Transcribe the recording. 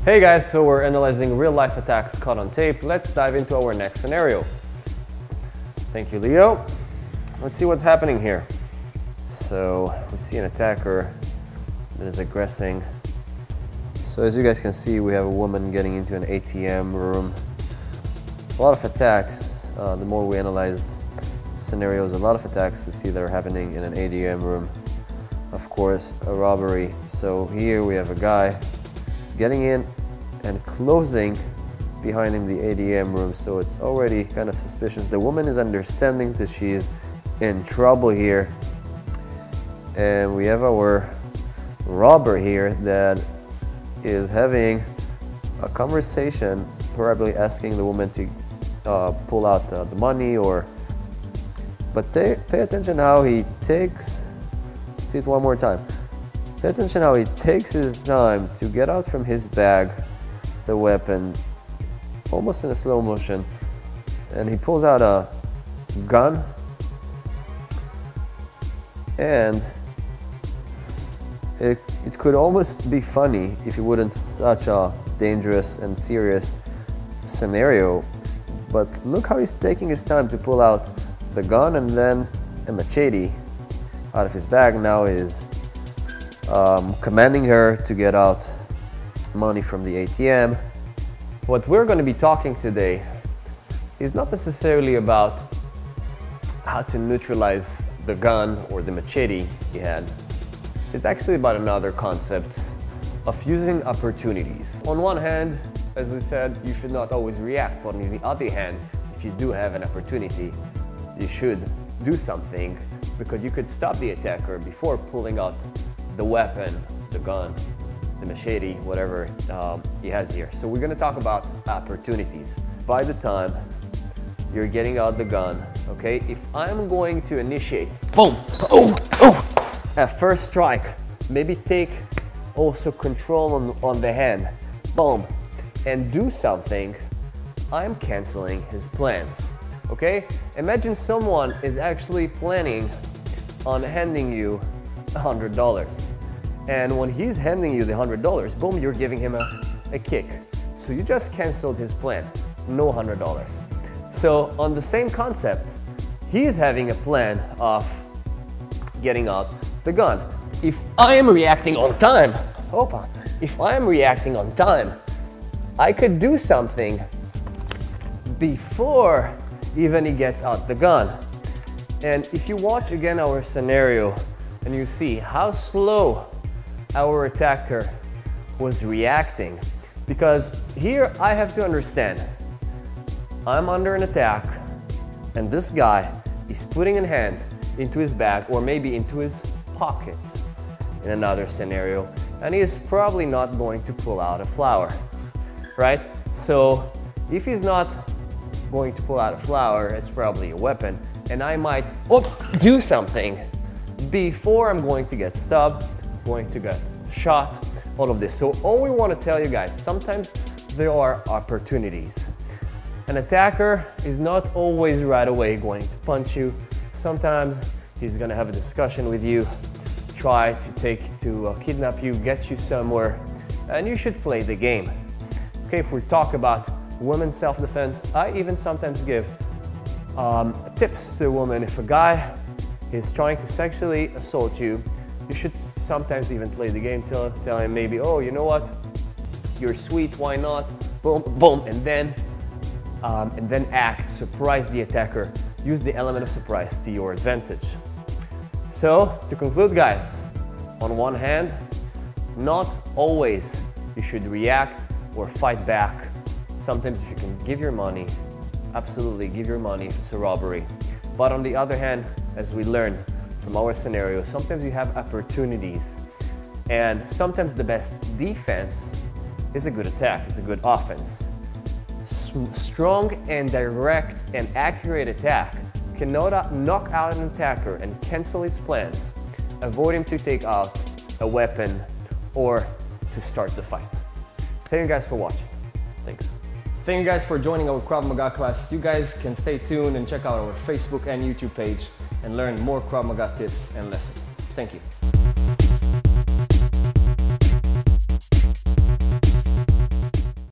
Hey guys, so we're analyzing real life attacks caught on tape. Let's dive into our next scenario. Thank you, Leo. Let's see what's happening here. So we see an attacker that is aggressing. So as you guys can see, we have a woman getting into an ATM room. A lot of attacks. The more we analyze scenarios, a lot of attacks we see that are happening in an ATM room. Of course, a robbery. So here we have a guy getting in and closing behind him the ATM room, so it's already kind of suspicious. The woman is understanding that she's in trouble here, and we have our robber here that is having a conversation, probably asking the woman to pull out the money, but pay attention how he takes, see it one more time. Pay attention how he takes his time to get out from his bag the weapon, almost in a slow motion, and he pulls out a gun, and it could almost be funny if it wasn't such a dangerous and serious scenario. But look how he's taking his time to pull out the gun and then a machete out of his bag. Now is commanding her to get out money from the ATM. What we're going to be talking today is not necessarily about how to neutralize the gun or the machete he had. It's actually about another concept of using opportunities. On one hand, as we said, you should not always react, but on the other hand, if you do have an opportunity, you should do something, because you could stop the attacker before pulling out the weapon, the gun, the machete, whatever he has here. So we're gonna talk about opportunities. By the time you're getting out the gun, okay, if I'm going to initiate, boom, at first strike, maybe take also control on the hand, boom, and do something, I'm canceling his plans, okay? Imagine someone is actually planning on handing you $100. And when he's handing you the $100, boom, you're giving him a kick. So you just canceled his plan, no $100. So on the same concept, he is having a plan of getting out the gun. If I am reacting on time, I could do something before even he gets out the gun. And if you watch again our scenario and you see how slow our attacker was reacting, because here I have to understand, I'm under an attack and this guy is putting a hand into his bag or maybe into his pocket in another scenario, and he is probably not going to pull out a flower, right? So if he's not going to pull out a flower, it's probably a weapon, and I might do something before I'm going to get stabbed, going to get shot, all of this. So all we want to tell you guys, sometimes there are opportunities. An attacker is not always right away going to punch you. Sometimes he's going to have a discussion with you, try to kidnap you, get you somewhere, and you should play the game. Okay, if we talk about women's self-defense, I even sometimes give tips to a woman. If a guy is trying to sexually assault you, you should sometimes even play the game, tell him maybe, oh, you know what, you're sweet, why not, boom, boom, and then act, surprise the attacker, use the element of surprise to your advantage. So to conclude, guys, on one hand, not always you should react or fight back. Sometimes if you can give your money, absolutely give your money if it's a robbery. But on the other hand, as we learned from our scenario, sometimes you have opportunities, and sometimes the best defense is a good attack, is a good offense. Strong and direct and accurate attack can knock out an attacker and cancel his plans, avoid him to take out a weapon or to start the fight. Thank you guys for watching. Thanks. Thank you guys for joining our Krav Maga class. You guys can stay tuned and check out our Facebook and YouTube page and learn more Krav Maga tips and lessons. Thank you.